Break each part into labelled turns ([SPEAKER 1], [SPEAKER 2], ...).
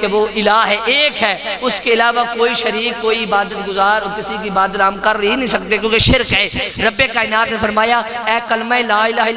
[SPEAKER 1] कि वो इलाह है, एक है, उसके अलावा कोई शरीक कोई इबादत गुजार और किसी की इबादत हम कर ही नहीं सकते क्योंकि शिरक है। रब्बे कायनात ने फरमाया ए कलमा ला इलाहा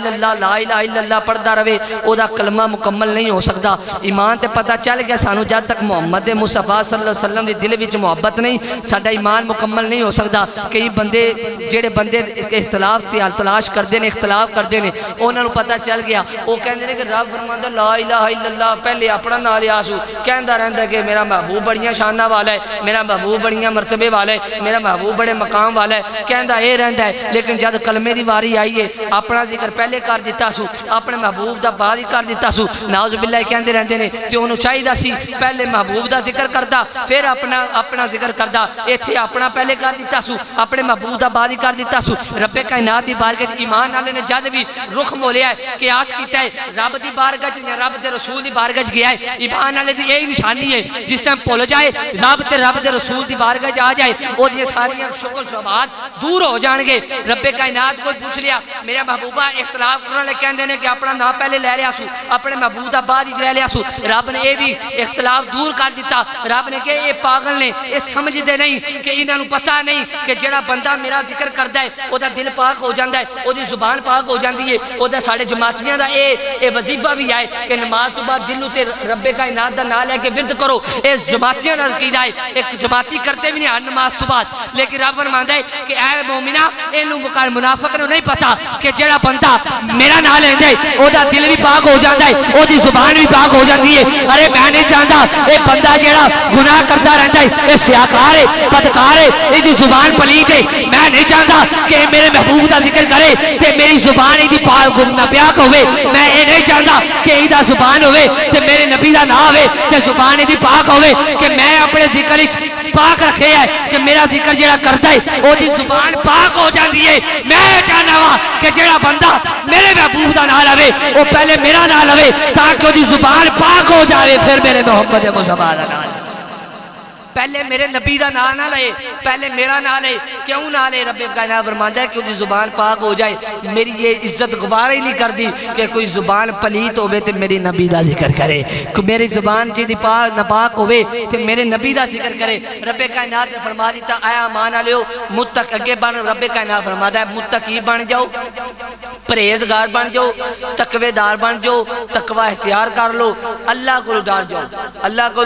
[SPEAKER 1] इल्लल्लाह पढ़ता रहे, ओदा कलमा मुकम्मल नहीं हो सकता। ईमान ते पता चल गया सानू जब तक मुहम्मद मुस्तफा सल्लल्लाहु अलैहि वसल्लम के दिल में मुहब्बत नहीं, साडा ईमान मुकम्मल नहीं हो सकता। कई बंदे जेड़े बंदे इख्तलाफ तलाश करते हैं, इख्तलाफ करते हैं, उन्होंने पता चल गया, वो कहते हैं कि रब फरमांदा ला इलाहा इल्लल्लाह, पहले अपना नाम लिया सू, कहता रहता कि मेरा महबूब बड़ियां शाना वाला है, मेरा महबूब बड़ियां मरतबे वाला है, मेरा महबूब बड़े मकाम वाला है, कहता ये रहता है। लेकिन जब कलमे की वारी आई है अपना जिक्र पहले कर दिता सू, अपने महबूब का बाद ही कर दिता सू, नाउज़ बिल्लाह कहते रहते हैं कि उन्होंने चाहिए सी पहले महबूब का जिक्र करता फिर अपना जिक्र करता, इत्थे अपना पहले कर दिता सू, अपने महबूब का बाद ही कर दिता सू। रब्बे कायनात की बारगाह ईमान वाले ने जब भी रुख मोलिया है कि आस किया है रब की बारगाह या रब के रसूल की बारगाह गया है, ईमान वाले की यही निशानी है। जिस टाइम भुल जाए रब के रसूल की बारगाह आ जाए वो सारियां शुक्र शुबात दूर हो जाएंगे। रब्बे कायनात को पूछ लिया मेरा महबूबा इख्तलाफ करने वाले कहते हैं कि अपना नाम पहले ले लिया सू, अपने महबूब का बाद ही ले लिया सू। रब ने यह भी इख्तलाफ दूर कर दिता। रब ने कहा ये पागल ने, ये समझते नहीं कि इन्होंने पता नहीं कि जेड़ा बंदा मेरा जिक्र करता है वह दिल पाक हो जाता है, वो जुबान पाक हो जाती है। वह साढ़े जमातियों का ये वजीफा भी है कि नमाज तो बाद दिल उत्ते रब्बे कायनात का नाम लैके विरद करो। ये जमातियों का अकीदा है, एक जमाती करते भी नहीं हर नमाज तो बाद, लेकिन रब फरमांदा है कि ऐ मोमिना इहनू मुनाफिक नूं नहीं पता कि जेड़ा बंदा मेरा नाम लैंदा है ओदा दिल भी पाक हो जाता है, ओदी जुबान भी पाक हो जाती है। अरे मैं नहीं चाहता ये बंदा जेड़ा गुनाह करता रहता है ये सियाकार है, बदकार है, इसकी जुबान पलीत है। मैं नहीं चाहता कि मेरे महबूब का जिक्र करे कि मेरी जुबान इसकी नापाक होवे। मैं ये नहीं चाहता कि इसका जुबान होवे ते मेरे नबी का नाम होवे ते जुबान इसकी पाक होवे कि मैं अपने जिक्र पाक रखे है कि मेरा जिक्र जेड़ा करता है ओदी जुबान पाक हो जाती है। मैं चाहना वा कि जेड़ा बंदा मेरे महबूब का नाम लवे वो पहले मेरा नाम लवे ताकि ओदी जुबान पाक हो जाए, फिर मेरे मोहम्मद मुस्तफा का नाम पहले मेरे नबी का नाम ना ले, पहले मेरा नाम ले। क्यों ना ले? रब्बे कायनात फरमाता है कि उसकी जुबान पाक हो जाए। मेरी ये इज्जत गुबार ही नहीं करती कि कोई जुबान पलीत होवे तो मेरी नबी का जिक्र करे, मेरी जुबान जी नापाक होवे तो मेरे नबी का जिक्र करे। रब्बे कायनात ने फरमा दिता आया मान वाले मुत्तक अगे बन। रब्बे कायनात फरमाता है मुत्तकी बन जाओ, परहेजगार बन जाओ, तकवेदार बन जाओ, तकवा इख्तियार कर लो, अल्लाह को डर जाओ, अल्लाह को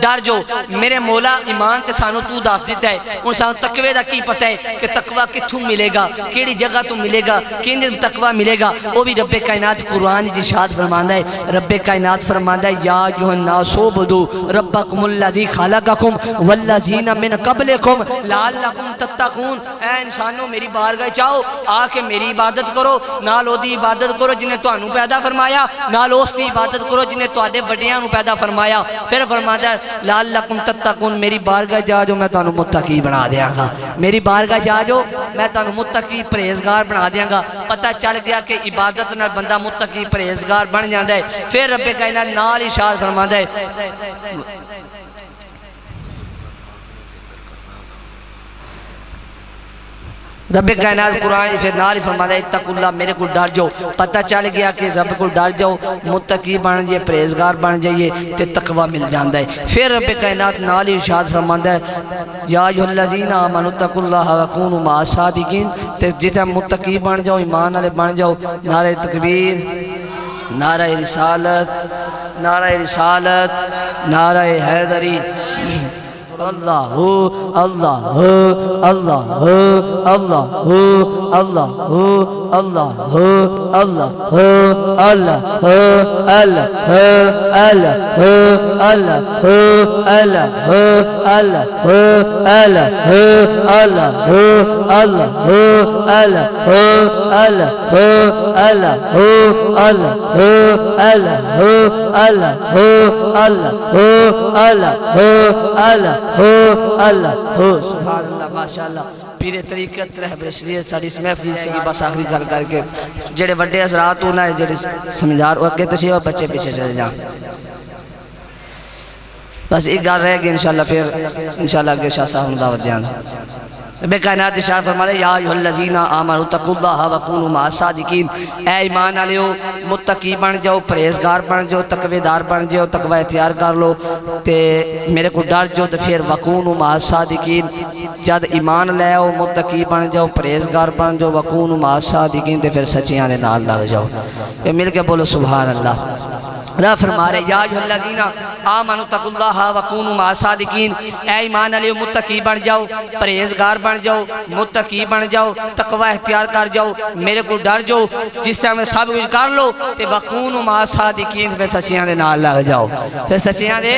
[SPEAKER 1] डर जाओ। मेरे मौला ईमान ते सानू तू दस दिता है, हुण सानू तकवे दा की पता है कि तकवा कित्थों मिलेगा, केड़ी जगह तो मिलेगा, किंदे तकवा मिलेगा। वो भी रब्बे कायनात कुरान दी इरशाद फरमांदा है। रब्बे कायनात फरमांदा है या अय्युहन्नासु उबुदू रब्बकुमुल्लज़ी खलक़कुम वल्लज़ीना मिन क़ब्लिकुम लअल्लकुम तत्तक़ून। ऐ इंसानो मेरी बारगाह चाओ आके मेरी इबादत करो, नाल ओदी इबादत करो जिन्हें तुहानू पैदा फरमाया, नाल उसकी इबादत करो जिन्हें तुहाडे वड्डियां नू पैदा फरमाया। फिर फरमांदा है लअल्लकुम तत्तक़ून, मेरी बारगाह जा जो मैं तुहानू मुत्तकी बना देंगा, मेरी बारगाह जा जो मैं तुहानू मुत्तकी परहेजगार बना देंगा। पता चल गया कि इबादत नाल बंदा मुत्तकी परहेजगार बन जाता है। फिर रब्बे कायनात नाल ही इरशाद फरमांदा है रब्बे कायनात कुरान फिर नाल ही फरमाता है इत्तकुल्लाह, मेरे को डर जाओ। पता चल गया कि रब को डर जाओ, मुत्तकी बन जाइए, परहेजगार बन जाइए तो तकवा मिल जाता है। फिर रब्बे कायनात नाल ही इरशाद फरमाता है या अय्युहल्लज़ीना आमनू इत्तकुल्लाह व कूनू मअस सादिकीन। ते जिथे मुत्तकी बन जाओ, ईमान वाले बन जाओ। नारे तकबीर, नारे रिसालत, नारे रिसालत, नारे हैदरी। अल्लाह अल्लाह अल्लाह अल्लाह अल्लाह अल्लाह अल्लाह अल्लाह अल्लाह अल्लाह अल्लाह अल्लाह अल्लाह अल्लाह अल्लाह अल्लाह अल्लाह अल्लाह अल्लाह सुभान अल्लाह माशाअल्लाह। पीरे तरीक़त रहबर शरीयत साडी इस महफिल सी बस आखिरी गल करके जेड़े वड्डे हज़रात होना जेड़े समझदार अगे तशरीफ, बच्चे पीछे चले जाओ। बस एक गल रह गई इंशाअल्लाह, फिर इंशाअल्लाह अगे शाह साहब दावत देंगे। रब्बे कायनात इरशाद फरमाते या अय्युहल्लज़ीना आमनू तक़ुल्लाह व कूनू मअस-सादिकीन, ऐ ईमान वालियो मुत्तकी बन जाओ, परहेजगार बन जाओ, तकवेदार बन जाओ, तकवा इख्तियार कर लो ते मेरे को डर जाओ। तो फिर वकूनू मअस-सादिकीन, जब ईमान ले आओ मुत्तकी बन जाओ, परहेजगार बन जाओ, वकूनू मअस-सादिकीन, तो फिर सच्चियां दे नाल लग जाओ। ये मिल के बोलो सुभान अल्लाह। रब फरमा रहे या अय्युहल्लज़ीना आमनू तक़ुल्लाह व कूनू मअस-सादिकीन, ऐ ईमान वालियो मुत्तकी बन जाओ, परहेजगार बन जाओ, मुत्तकी बन जाओ, तकवा इख्तियार कर जाओ, मेरे को डर जाओ। जिस टाइम सब कुछ कर लो तो वकूनू मअस-सादिकीन, फिर सच्चियां दे नाल लग जाओ, फिर सच्चियां दे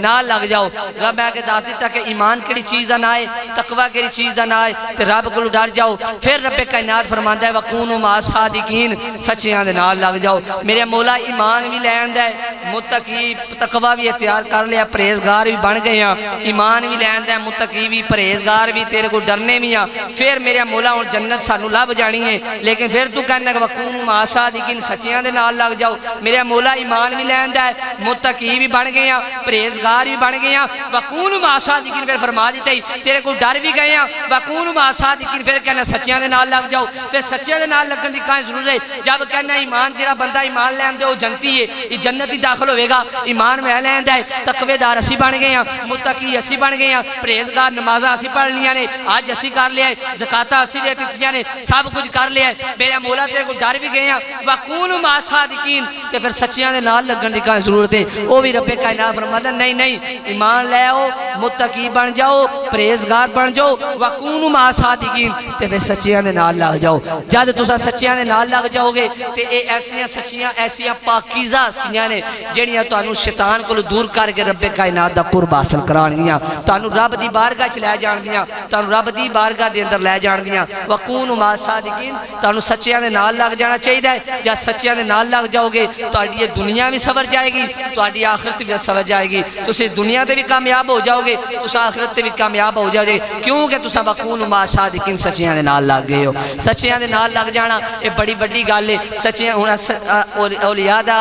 [SPEAKER 1] नाल लग जाओ। रब आके दस दिता कि ईमान किहड़ी चीज़ का ना है, तकवा किहड़ी चीज़ का ना है, तो रब को डर जाओ। फिर रब्बे कायनात फरमांदा है वकूनू मअस-सादिकीन, सच्चियां दे नाल लग जाओ। मेरे मौला ईमान भी लै आंदा है, मुत्तकी तकवा भी इख्तियार कर लिया, परहेजगार भी बन गए हैं, ईमान भी लैंदा है, मुत्तकी भी, परहेजगार भी, तेरे को डरने भी आ। फिर मेरे मौला हुण जन्नत सानू लभ जानी है, लेकिन फिर तू कहना कि वकूनू मअस-सादिकीन, सच्चियां दे नाल लग जाओ। मेरे मौला ईमान भी लैंदा है, मुत्तकी भी बन गए हैं, परहेजगार भी बन गए हैं, वकूनू मअस-सादिकीन, फिर फरमा दिता ही तेरे को डर भी गए हैं, वकूनू मअस-सादिकीन, फिर कहना सच्चियां दे नाल लग जाओ। फिर सच्चियां दे नाल लगन की कहाँ जरूरत है, जब कहना ईमान जिहड़ा बंदा ईमान लैंदा है वो जनती है, जन्नत ही दाखिल होगा। ईमान में लैंदा है, तकवेदार असी बन गए हैं, मुत्तकी असी बन गए हैं, परहेजगार नमाजा असी पढ़ लिया ने, आज असी कर लिया है, ज़काता असी दे दित्तियां ने, सब कुछ कर लिया है, मेरा मौला तेरे को डर भी गए हैं, वकूनू मअस-सादिकीन, तो फिर सच्चियां दे नाल लगन की कहाँ जरूरत है। वो भी रब्बे कायनात फरमाता नहीं नहीं, ईमान ले आओ, मुत्तकी बन जाओ, परहेजगार बन जाओ, वकूनू मअस-सादिकीन, तो फिर सच्चियां दे नाल लग जाओ। जब तुसा सच्चियां दे नाल लग जाओगे तो ये ऐसियां सच्चियां ऐसियां पाकीज़ा हस्तियां ने ਜਿਹੜੀਆਂ ਤੁਹਾਨੂੰ शैतान को दूर करके रब्बे कायनात दा कुर्ब हासिल कराणगियां, ਤੁਹਾਨੂੰ रब दी बारगाह च लै जाणगियां, ਤੁਹਾਨੂੰ रब दी बारगाह दे अंदर लै जाणगियां। वकूनू मअस-सादिकीन, ਤੁਹਾਨੂੰ सच्चियां दे नाल लग जाना चाहिए। जब सच्चियां दे नाल लग जाओगे ਤੁਹਾਡੀ ये दुनिया भी सवर जाएगी, ਤੁਹਾਡੀ आखिरत भी सवर जाएगी। तुसीं दुनिया ते भी कामयाब हो जाओगे, तुसीं आखिरत ते भी कामयाब हो जाओगे, क्योंकि तुसीं वकूनू मअस-सादिकीन सच्चियां दे नाल लग गए हो। सच्चियां दे नाल लग जाना ये बड़ी वड्डी गल है। सच्चियां हुण औलिया दा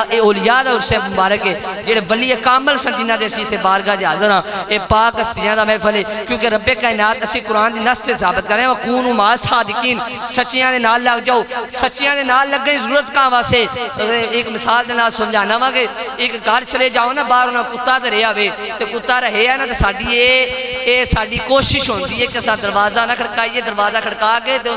[SPEAKER 1] उर्स मुबारक है, जेड़े वली कामल सन जिन्हां दे असीं इत्थे बारगाह च हाज़र हां, ये पाक हस्तियां दा महफल है, क्योंकि रब्बे कायनात असीं कुरान दी नस ते साबित कर रहे हैं वकूनू मअस-सादिकीन, सच्चियां दे नाल लग जाओ। सच्चियां दे नाल लगने की जरूरत कहाँ वास्ते, एक मिसाल दे नाल समझाना वा कि एक घर चले जाओ ना, बाहर ना कुत्ता ते रहा वे, तो कुत्ता रहे है ना, तो साडी ये साडी कोशिश होती है कि असां दरवाज़ा ना खड़काइए, दरवाज़ा खड़का के तो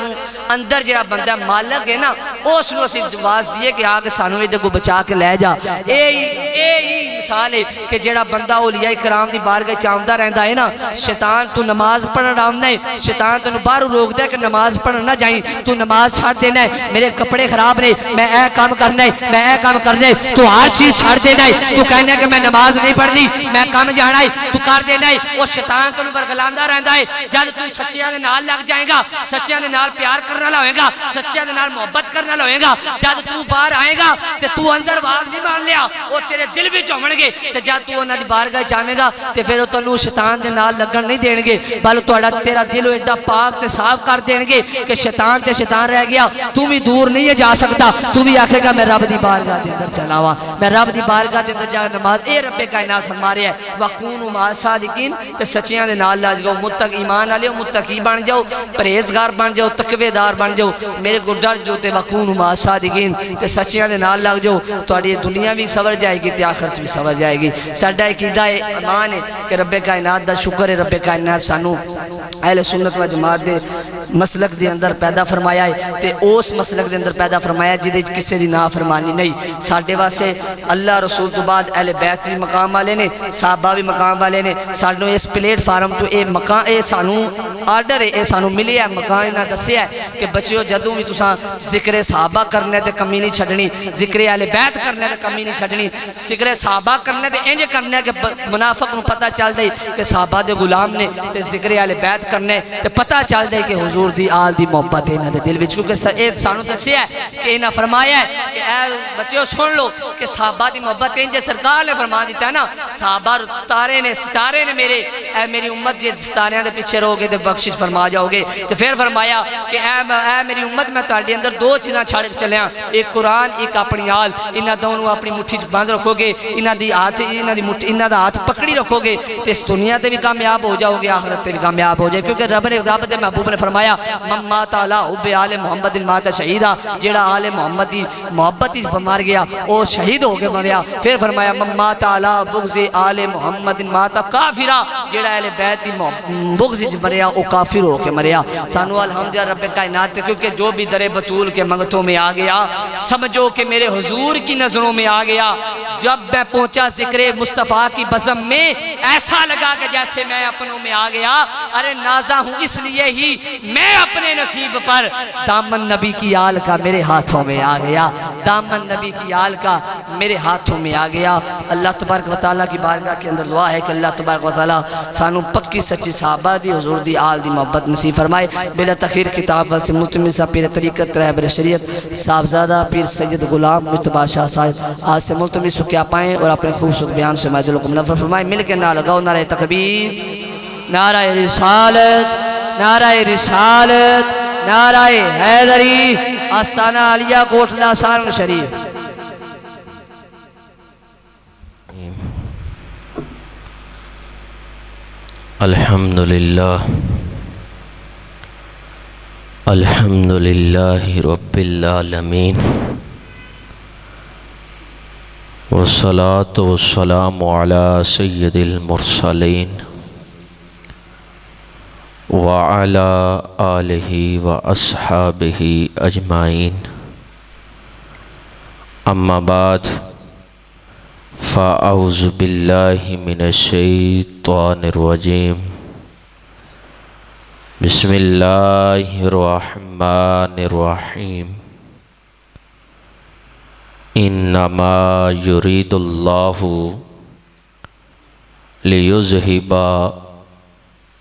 [SPEAKER 1] अंदर जिहड़ा बंदा मालक है ना उसनूं असीं आवाज़ दिए कि आके सानू इहदे को बचा के लै जा। यही मिसाल है कि जेड़ा बंदा औलिया कराम की बारगाह च आंदा रहंदा है ना, शैतान तू नमाज पढ़न आंदा है, शैतान तेन बाहरों रोकदा है कि नमाज पढ़न ना जाई, तू नमाज छड़ देना है, मेरे कपड़े खराब ने, मैं ए काम करना है, मैं ए काम करना है, तू हर चीज छड़ देना है, तू कहना है कि मैं नमाज नहीं पढ़नी, मैं काम जाना है, तू कर देना है। वो शैतान तेन बरगलांदा रहंदा है। जब तू सच्चियां दे नाल लग जाएगा, सच्चियां दे नाल प्यार करने वाला होएगा, सच्चियां दे नाल मोहब्बत करने वाला होएगा, जब तू बाहर आएगा तो तू अंदर आवाज नहीं मान लिया, वो तेरे दिल भी होणगे, ते जब तू उन्हां दी बारगाह जावेगा तो फिर तैनूं शैतान दे नाल लगन नहीं देणगे, बल्कि तेरा दिल एडा पाक ते साफ कर देणगे कि शैतान ते शैतान रह गया, तू भी दूर नहीं है जा सकता, तू भी आखेगा मैं रब दी बारगाह दे अंदर चला वा, मैं रब दी बारगाह दे अंदर जा नमाज। ये रब्बे कायनात फरमा रहा है वकूनू मअस-सादिकीन, ते सच्चियां दे नाल लग जाओ, मुत्तकी ईमान वाले मुत्तकी बन जाओ, परहेजगार बन जाओ, तकवेदार बन जाओ, मेरे को डर जो ते वकूनू मअस-सादिकीन, ते सच्चियां दे नाल लग जाओ, तुहाडी दुनिया भी सवर जाएगी ते आखिरत भी सवर जाएगी। साडा अकीदा है, ईमान है कि रब्बे कायनात दा शुक्र है, रब्बे कायनात सानू अहले सुन्नत व जमात दे मसलक दे अंदर पैदा फरमाया है, ते उस मसलक दे अंदर पैदा फरमाया जिहदे च किसी दी नाफरमानी नहीं। साडे वास्ते अल्लाह रसूल तो बाद अहले बैत भी मकाम वाले ने, साहबा भी मकाम वाले ने। सानू इस प्लेटफार्म तो ये मकान ये सानू आर्डर है, ये सानू मिलिया मकान इन्हां दस्सिया कि बच्चिओ जदों भी तुसां जिक्र साहबा करना ते कमी नहीं छड्डनी, जिक्र अहले बैत करना ते कमी नहीं छड्डनी, जिक्र साहबा करना ते इंज करना कि मुनाफिक नूं पता चलदा है कि साहबा दे गुलाम ने, ते जिक्र अहले बैत करने ते पता चलदा है कि हुजूर हजूर दी आल दी मोहब्बत इन्हां दे दिल विच, क्योंकि ये सानू दस्सिया कि इन्हां फरमाया है कि ऐ बच्चों सुन लो कि सहाबा दी मोहब्बत इंज सरकार ने फरमा दिता है ना, सहाबा तारे ने सितारे ने मेरे, ऐ मेरी उम्मत जे सितारियां दे पीछे रहोगे तो बख्शिश फरमा जाओगे। तो फिर फरमाया कि ऐ मेरी उम्मत मैं तुहाडे अंदर दो चीज़ां छड़ के चलिया, एक कुरान एक अपनी आल, इन्हां दोनों अपनी मुट्ठी च बंद रखोगे, इन्हां दी हाथ इन्हां दी मुट्ठी इन्हां दा हाथ पकड़ी रखोगे तो इस दुनिया ते भी कामयाब हो जाओगे, आखिरत ते भी कामयाब हो जाए। क्योंकि रब दे महबूब ने फरमाया मम्मा ताला उब्बे आले मोहम्मद माता शहीदा, जेड़ा आले मोहम्मद की मोहब्बत ही मर गया वो शहीद हो के मरिया। फिर फरमाया मम्मा ताला बुग़्ज़े आले मोहम्मद माता काफिरा, जेड़ा आले बैत की बुग़्ज़ च मरिया वो काफिर हो के मरिया। सानू अल्हम्दुलिल्लाह रब कायनात, क्योंकि जो भी दरे बतूल के मंगतों में आ गया समझो कि मेरे हुजूर की नज़रों में आ गया। जब मैं पहुंचा जिक्रे मुस्तफ़ा की बज़म में ऐसा लगा कि जैसे मैं अपनों में आ गया। अरे नाजा हूँ इसलिए ही मैं अपने नसीब पर, दामन नबी की आल का मेरे हाथों में आ गया, दामन नबी की आल का मेरे हाथों में आ गया। अल्लाह तबारक व तआला की बारगाह के अंदर दुआ है कि अल्लाह तबारक व तआला सानू पक्की सच्ची सहाबा दी हुजूर दी आल दी मोहब्बत नसीब फरमाए। बिला तखीर किताब से मुतमिन सा पीर तरीक़त रहबर शरीयत साहबजादा पीर सैयद गुलाम मुस्तफ़ा शाह साहब आज से मुल्तमिस क्या पाएँ और अपने खूबसूरत बयान से महजुल को मुनव्वर फरमाए। मिल के ना लगाओ नारे तकबीर, नाराए रिसालत, नाराए रिसालत, नाराए हैदरी, आस्ताना आलिया कोटला सारंग शरीफ।
[SPEAKER 2] अल्हम्दुलिल्लाह अल्हम्दुलिल्लाहि रब्बिल आलमीन वस्सलातु वस्सलामु अला सय्यिदिल मुरसलीन व अला आलिहि व अस्हाबिहि अजमाइन। अम्मा बाद फ़अऊज़ु बिल्लाहि मिनश्शैतानिर रजीम। बिस्मिल्लाहिर रहमानिर रहीम। इन्नमा युरीदुल्लाहु लियुज़हिबा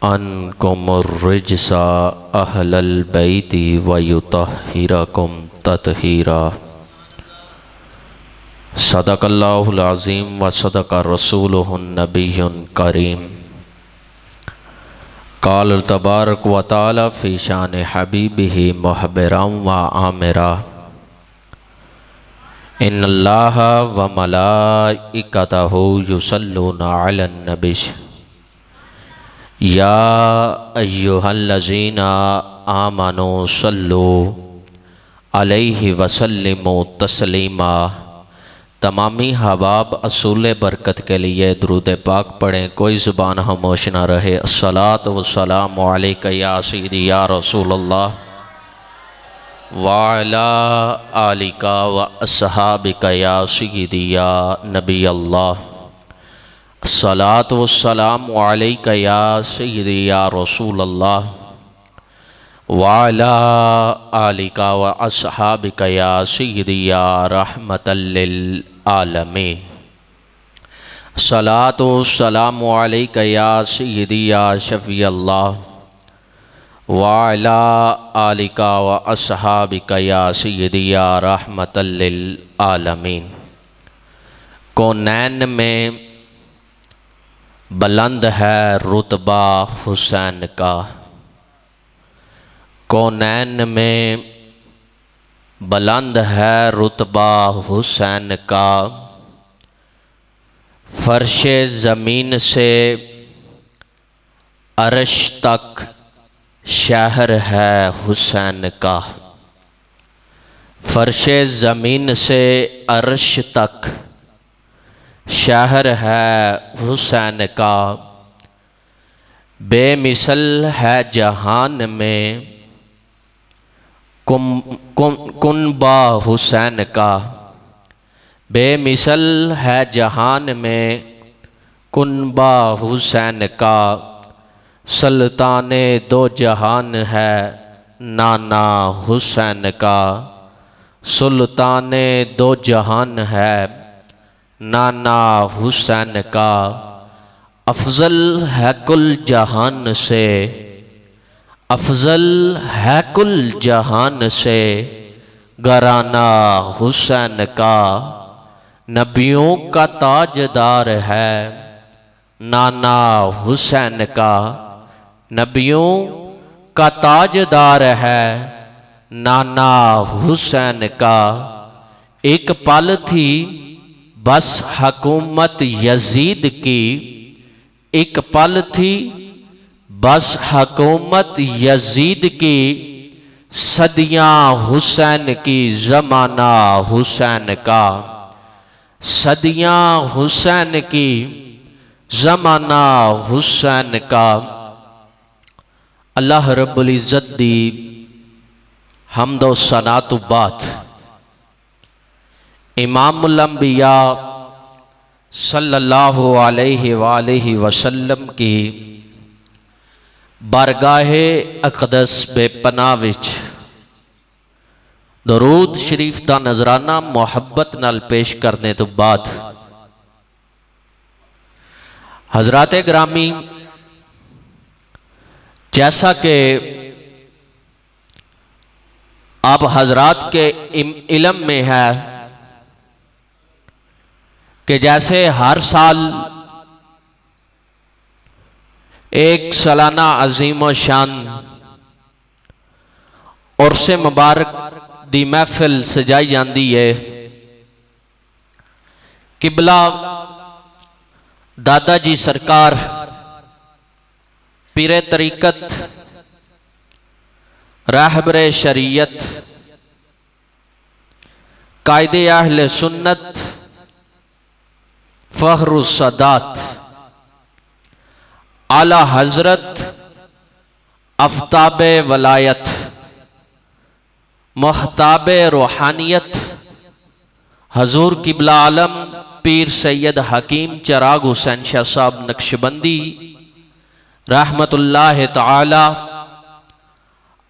[SPEAKER 2] अन्कुमुर रिज्सा अहलल बैति व युतहिरकुम तत्हीरा। सदक़ल्लाहुल अज़ीम व सदक़ रसूलुहुन नबियुन करीम। क़ाल तबारक व तआला फ़ी शान हबीबिही मुहब्बिरन व आमिरा। इन्नल्लाहा व मलाइकतहु युसल्लूना अलन नबी या अय्युहल्लज़ीना आमनू सल्लू अलैहि वसल्लिमू तस्लीमा। तमामी हबाब असूल बरकत के लिए दुरूद पाक पढ़ें, कोई ज़ुबान खामोश न रहे। अस्सलातु वस्सलामु अलैका या सय्यदी या रसूलल्लाह व अला आलिका व अस्हाबिका या सय्यदी या नबी अल्लाह। अस्सलातु वस्सलामु अलैका या सय्यदी या रसूलल्लाह व अला आलिका व अस्हाबिका या सय्यदी या रहमतल लिल आलमीन। अस्सलातु वस्सलामु अलैका या सय्यदी या शफ़ी अल्लाह व अला आलिका व अस्हाबिका या सय्यदी या रहमतल लिल आलमीन। कौनैन में बुलंद है रुतबा हुसैन का, कौनैन में बुलंद है रुतबा हुसैन का। फर्शे ज़मीन से अर्श तक शहर है हुसैन का। फर्शे ज़मीन से अर्श तक शहर है हुसैन का। बेमिसल है जहान में कुनबा हुसैन का। बेमिसल है जहान में कुनबा हुसैन का। सुल्ताने दो जहान है नाना हुसैन का। सुल्ताने दो जहान है नाना हुसैन का। अफजल है कुल जहान से अफजल है कुल जहान से घराना हुसैन का, नबियों का ताजदार है नाना हुसैन का, नबियों का ताजदार है नाना हुसैन का। एक पल थी बस हुकूमत यजीद की, एक पल थी बस हुकूमत यजीद की, सदियां हुसैन की ज़माना हुसैन का, सदियां हुसैन की ज़माना हुसैन का। अल्लाह रब्बुल इज़्ज़त दी हम्द व सना तो बात इमामुल अंबिया सल्लल्लाहु अलैहि वसल्लम की बारगाहे अक़दस बेपनाह विच दरूद शरीफ का नजराना मुहब्बत नाल पेश करने तो बाद हजराते ग्रामी, जैसा कि अब हजरात के इल्म में है कि जैसे हर साल एक सालाना अजीम व शान उर्से मुबारक दी महफिल सजाई जाती है, किबला दादा जी सरकार पीरे तरीकत रहबरे शरीयत कायदे अहले सुन्नत फखरुस सदात आला हजरत आफ्ताबे वलायत महताबे रूहानियत हजूर किबला आलम पीर सैयद हकीम चिराग हुसैन शाह साहब नक्शबंदी रहमतुल्लाह ताला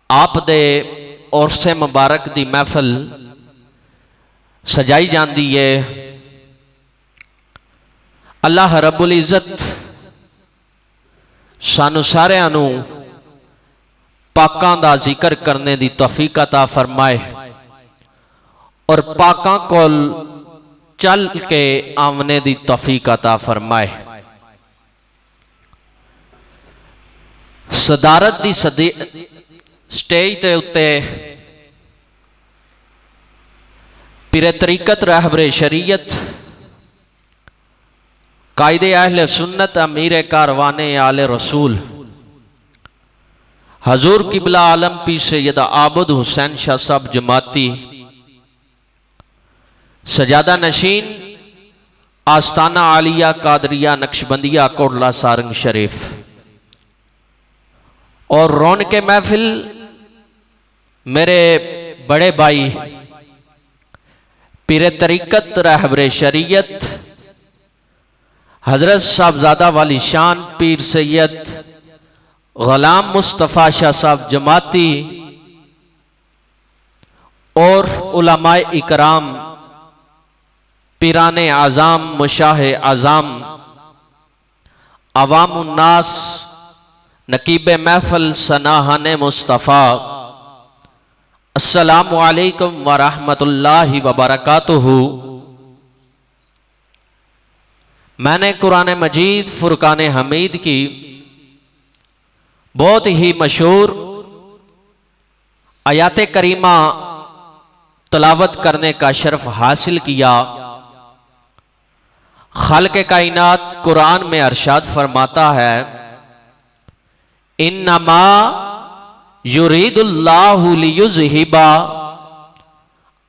[SPEAKER 2] आप दे उर्से मुबारक दी महफिल सजाई जाती है। अल्लाह रब्बुल इज़्ज़त सानू सारियां नू पाकां दा जिक्र करने दी तौफीक अता फरमाए और पाकां कोल चल के आमने दी तौफीक अता फरमाए। सदारत दी स्टेज के उत्ते पीरे तरीकत रहबरे शरीयत कायदे अहले सुन्नत अमीर कारवाने आले रसूल हजूर किबला आलम पीर सैयद आबद हुसैन शाह साहब जमाती सजादा नशीन आस्ताना आलिया कादरिया नक्शबंदिया कोटला सारंग शरीफ और रौन के महफिल मेरे बड़े भाई पीरे तरीकत रहबरे शरीयत हजरत साहबजादा वाली शान पीर सैयद गुलाम मुस्तफ़ा शाह साहब जमाती और उलमाए इकराम पीराने आज़ाम मुशाह आज़ाम अवाम उन्नास नकीब महफल सनाहने मुस्तफ़ा अस्सलामु अलैकुम व रहमतुल्लाहि व बरकातुहू। मैंने कुरान मजीद फुरकान हमीद की बहुत ही मशहूर आयात करीमा तलावत करने का शर्फ हासिल किया। खालिक़ कायनात कुरान में अरशाद फरमाता है, इन्नमा युरीदुल्लाहु लियुज़हिबा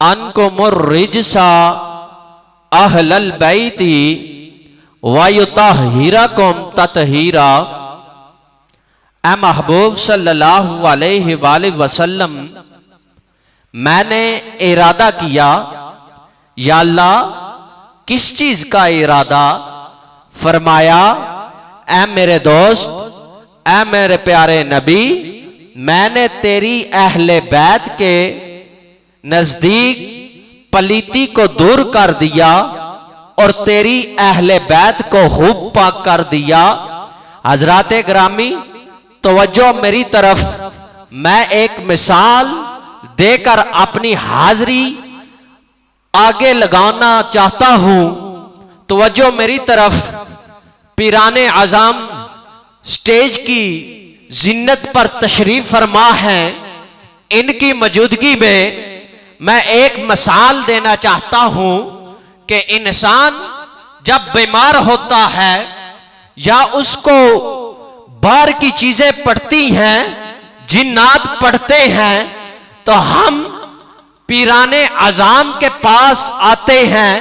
[SPEAKER 2] अन्कुमुर रिजसा अहलल बैति व युतहिरकुम ततहीरा। ए महबूब सल्लल्लाहु अलैहि वसल्लम, मैंने इरादा किया, या अल्लाह किस चीज का इरादा? फरमाया, ए मेरे दोस्त, ए मेरे प्यारे नबी, मैंने तेरी अहले बैत के नजदीक पलीती को दूर कर दिया और तेरी अहले बैत को खूब पाक कर दिया। हजराते ग्रामी, तवज्जो मेरी तरफ मैं एक मिसाल देकर अपनी हाजिरी आगे लगाना चाहता हूं। तवज्जो मेरी तरफ। पीराने आज़म स्टेज की जिन्नत पर तशरीफ फरमा है। इनकी मौजूदगी में मैं एक मिसाल देना चाहता हूं कि इंसान जब बीमार होता है या उसको बाहर की चीजें पड़ती हैं, जिन्नात पड़ते हैं, तो हम पीराने आज़म के पास आते हैं।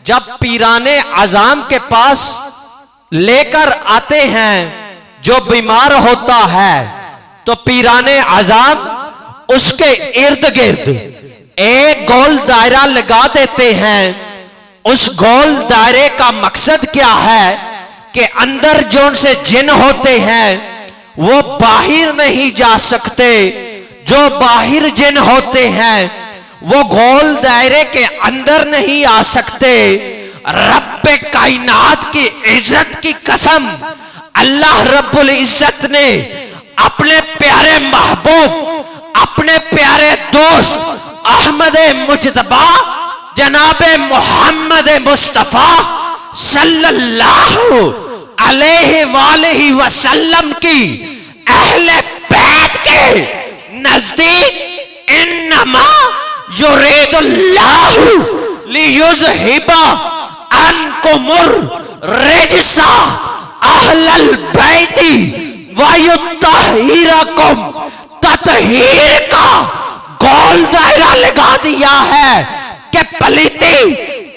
[SPEAKER 2] जब पीराने आज़म के पास लेकर आते हैं जो बीमार होता है, तो पीराने आज़म उसके इर्द गिर्द एक गोल दायरा लगा देते हैं। उस गोल दायरे का मकसद क्या है कि अंदर जो से जिन होते हैं वो बाहर नहीं जा सकते। जो बाहर जिन होते हैं वो गोल दायरे के अंदर नहीं आ सकते। रब्बे कायनात की इज्जत की कसम, अल्लाह रब्बुल इज्जत ने अपने प्यारे महबूब, अपने प्यारे दोस्त अहमद मुजतबा जनाबे मोहम्मद मुस्तफा सल्लल्लाहु अलैहि वसल्लम की अहले बैत के नजदीक इन्नमा युरीदुल्लाहु लियुज़हिबा अन्कुमुर रिजसा अहलल बैती व युत्तहिरकुम तत्हीर का गोल दायरा लगा दिया है कि पलीती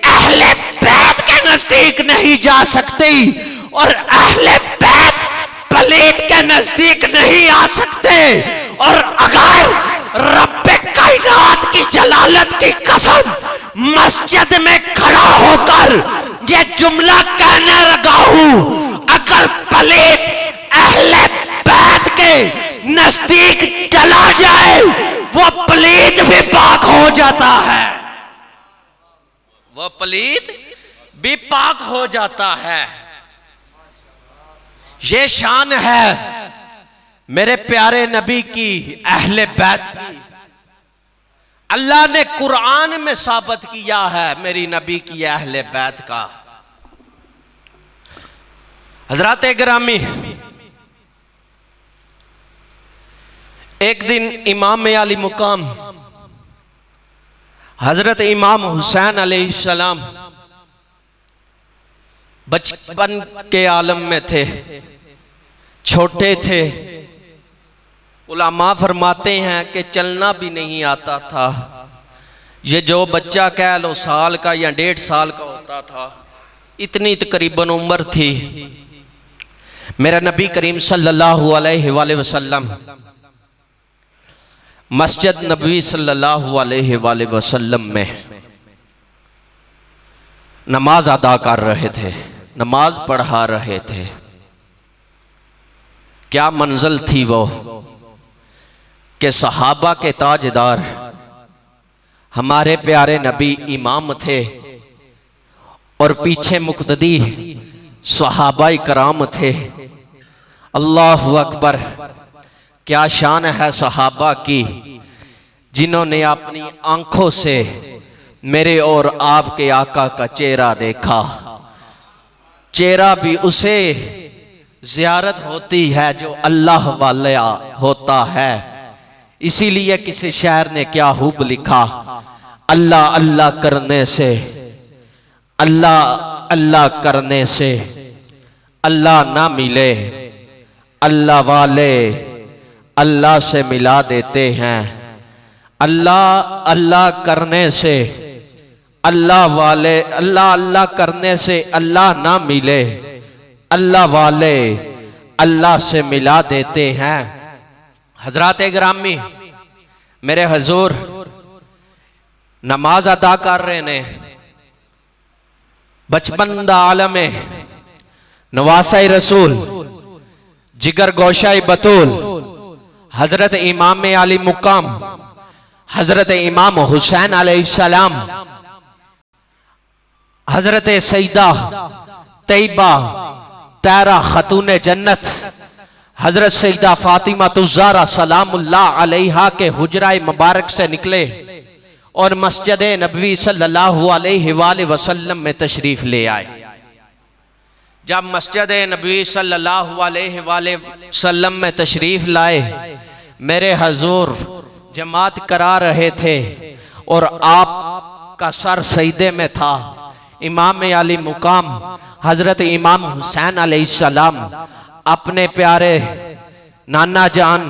[SPEAKER 2] अहले बैत के नजदीक नहीं जा सकती और अहले बैत पलीत के नजदीक नहीं आ सकते। और अगर रब्बे कायनात की जलालत की कसम मस्जिद में खड़ा होकर ये जुमला कहने लगा हूं, अगर पलीत अहले बैत के नजदीक चला जाए वो पलीत भी पाक हो जाता है। वो पलीत भी पाक हो जाता है। ये शान है मेरे प्यारे नबी की, अहले बैत की। अल्लाह ने कुरान में साबित किया है मेरी नबी की अहले बैत का। हजरात गिरामी, एक दिन इमाम आली मुकाम हजरत इमाम हुसैन अलैहिस्सलाम बचपन के आलम में थे, छोटे थे। उलमा फरमाते हैं कि चलना भी नहीं आता था। ये जो बच्चा कह लो साल का या 1.5 साल का होता था, इतनी तकरीबन उम्र थी। मेरा नबी करीम सल्लल्लाहु अलैहि वसल्लम मस्जिद नबी सल्लल्लाहु अलैहि वसल्लम में नमाज अदा कर रहे थे, नमाज पढ़ा रहे थे। क्या मंजिल थी वो कि सहाबा के ताजदार हमारे प्यारे नबी इमाम थे और पीछे मुक्तदी सहाबा कराम थे। अल्लाहु अकबर, क्या शान है सहाबा की, जिन्होंने अपनी आंखों से मेरे और आपके आका का चेहरा देखा। चेहरा भी उसे ज़ियारत होती है जो अल्लाह वाला होता है। इसीलिए किसी शायर ने क्या खूब लिखा, अल्लाह अल्लाह करने से, अल्लाह अल्लाह करने से अल्लाह ना मिले, अल्लाह वाले अल्लाह से मिला देते हैं। अल्लाह अल्लाह करने से अल्लाह वाले, अल्लाह अल्लाह करने से अल्लाह ना मिले, अल्लाह वाले अल्लाह से मिला देते हैं। हजरात गिरामी, मेरे हजूर नमाज अदा कर रहे ने, बचपन दा आलम नवासा रसूल, जिगर गोशाई बतूल, हजरत इमाम आली मुकाम हजरत इमाम हुसैन अलैहिस्सलाम, हजरत सईदा तैयबा तारा खतून जन्नत हजरत सईदा फातिमा ज़हरा सलामुल्लाह अलैहा के हुजरा मुबारक से निकले और मस्जिद नबवी सल्लल्लाहु अलैहि वसल्लम में तशरीफ ले आए। जब मस्जिद नबवी सल्लल्लाहु अलैहि वसल्लम में तशरीफ लाए, मेरे हजूर जमात करा रहे थे और आपका सर सजदे में था। इमाम अली मुकाम हजरत इमाम हुसैन अलैहिस्सलाम अपने प्यारे नाना जान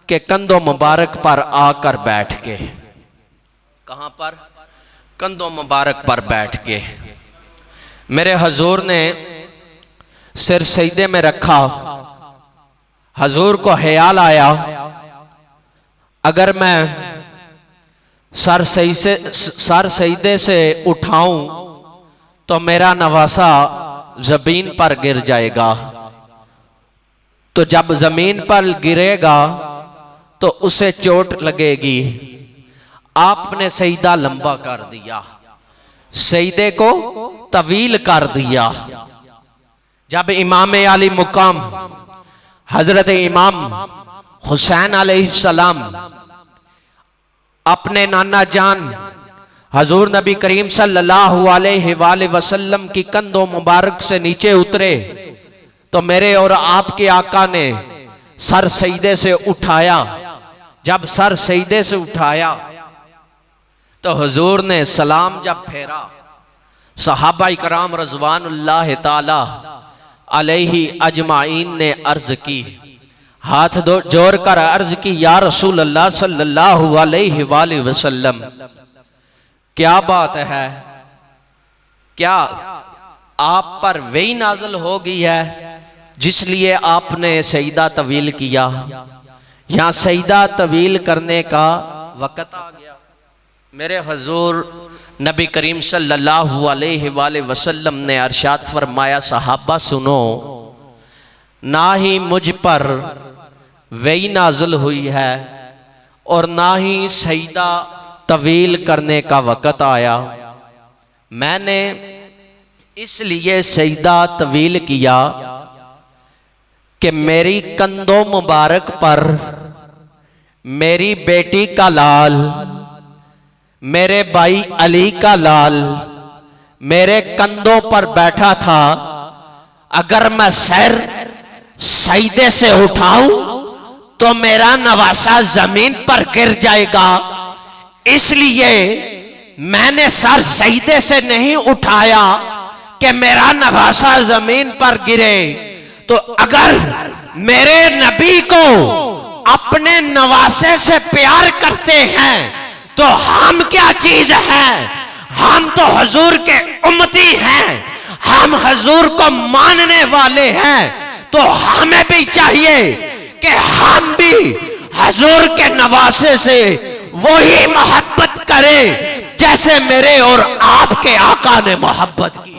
[SPEAKER 2] के कंधों मुबारक पर आकर बैठ के, कहां पर? कंधों मुबारक पर बैठ के मेरे हजूर ने सिर सजदे में रखा। हजूर को ख्याल आया, अगर मैं सर सजदे से उठाऊं तो मेरा नवासा जमीन पर गिर जाएगा, तो जब जमीन पर गिरेगा तो उसे चोट लगेगी। आपने सईदा लंबा कर दिया, सईदे को तवील कर दिया। जब इमाम अली मुकाम हजरत इमाम हुसैन अलैहिस्सलाम अपने नाना जान हजूर नबी करीम सल्लल्लाहु अलैहि वसल्लम की कंधों मुबारक से नीचे उतरे, तो मेरे और आपके आका ने सर सजदे से उठाया। जब सर सजदे से उठाया तो हुजूर ने सलाम जब फेरा, सहाबा इकराम रज़वानुल्लाह ताला अलैहि अजमाइन ने अर्ज की, हाथ जोड़ कर अर्ज की, या रसूल अल्लाह सल्लल्लाहु अलैहि वसल्लम, क्या बात है, क्या आप पर वही नाज़िल हो गई है जिसलिए आपने सईदा तवील किया? यहां सईदा तवील करने का वक़्त आ गया। मेरे हुजूर नबी करीम सल्लल्लाहु अलैहि वसल्लम ने अरशाद फरमाया, सहाबा सुनो, ना ही मुझ पर वही नाज़िल हुई है और ना ही सईदा तवील करने का वक़्त आया। मैंने इसलिए सईदा तवील किया कि मेरी कंधों मुबारक पर मेरी बेटी का लाल, मेरे भाई अली का लाल मेरे कंधों पर बैठा था। अगर मैं सर सजदे से उठाऊं तो मेरा नवासा जमीन पर गिर जाएगा, इसलिए मैंने सर सजदे से नहीं उठाया कि मेरा नवासा जमीन पर गिरे। तो अगर मेरे नबी को अपने नवासे से प्यार करते हैं तो हम क्या चीज है? हम तो हुजूर के उम्मती हैं, हम हुजूर को मानने वाले हैं। तो हमें भी चाहिए कि हम भी हुजूर के नवासे से वही मोहब्बत करें जैसे मेरे और आपके आका ने मोहब्बत की।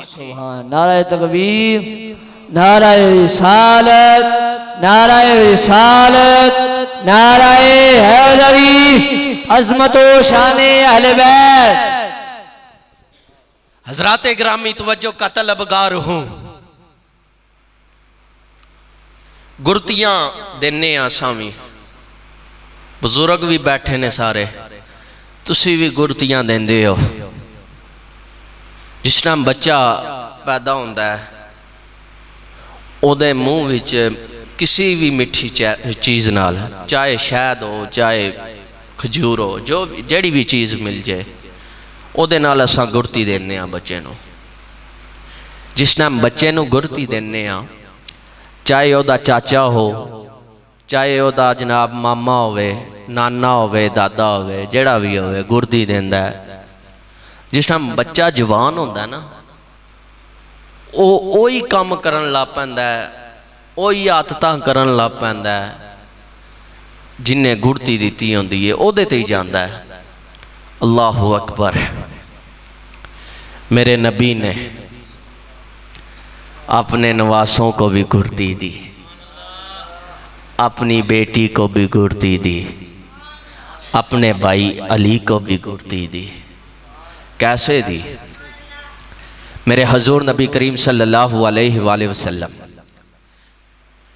[SPEAKER 1] नाराए तकबीर, नाराए रिसालत, नाराए रिसालत, नाराए हैदरी, अज़मतो शाने अहले बैत।
[SPEAKER 2] हजरात ग्रामी तवज्जो का तलबगार हूं। गुरतियां देने आसामी, बुजुर्ग भी बैठे ने सारे, तुसी भी गुरतियां देंदे हो। जिस टाइम बच्चा पैदा होता है ओदे मुंह विच किसी भी मिठी चीज़ नाल, चाहे शहद हो चाहे खजूर हो, जो जड़ी भी चीज़ मिल जाए ओदे नाल असां गुरती देने बच्चे नूं। जिस टाइम बच्चे नूं गुरती देने, चाहे ओदा चाचा हो, चाहे ओदा जनाब मामा होवे, नाना होवे, दादा होवे, जेड़ा भी होवे, गुरती देंदा है। जिस टाइम बच्चा जवान होंदा है ना, ओही काम करन लग पैंदा है, ओही आदतां करन लग पैंदा है जिन्हें गुरती दी होंदी है, ओदे ते ही जांदा है। अल्लाहु अकबर। मेरे नबी ने अपने नवासों को भी गुरती दी, अपनी बेटी को भी गुरती दी, अपने भाई अली को भी गुरती दी। कैसे दी? मेरे हजूर नबी करीम सल्लल्लाहु अलैहि वसल्लम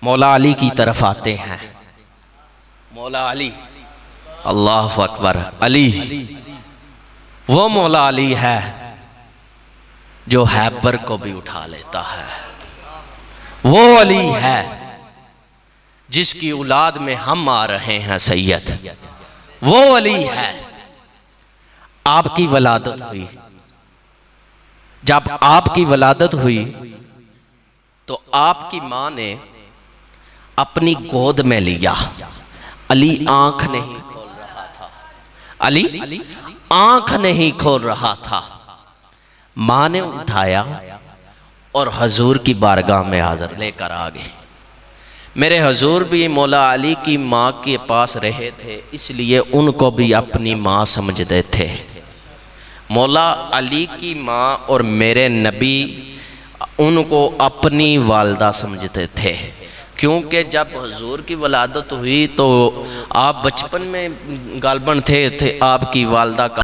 [SPEAKER 2] मौला अली की तरफ आते हैं। मौला अली, अल्लाह अकबर, अली वो मौला अली है जो हैबर को भी उठा लेता है। वो अली है जिसकी औलाद में हम आ रहे हैं सैयद। वो अली है। आपकी वलादत हुई, जब आपकी वलादत हुई तो आपकी माँ ने अपनी गोद में लिया। अली आंख नहीं खोल रहा था, अली आंख नहीं खोल रहा था। माँ ने उठाया और हजूर की बारगाह में हाजिर लेकर आ गए। मेरे हजूर भी मौला अली की माँ के पास रहे थे, इसलिए उनको भी अपनी माँ समझते थे। मौला अली की माँ और मेरे नबी उनको अपनी वालदा समझते थे, क्योंकि जब हजूर की वलादत हुई तो आप बचपन में गालबन थे आपकी वालदा का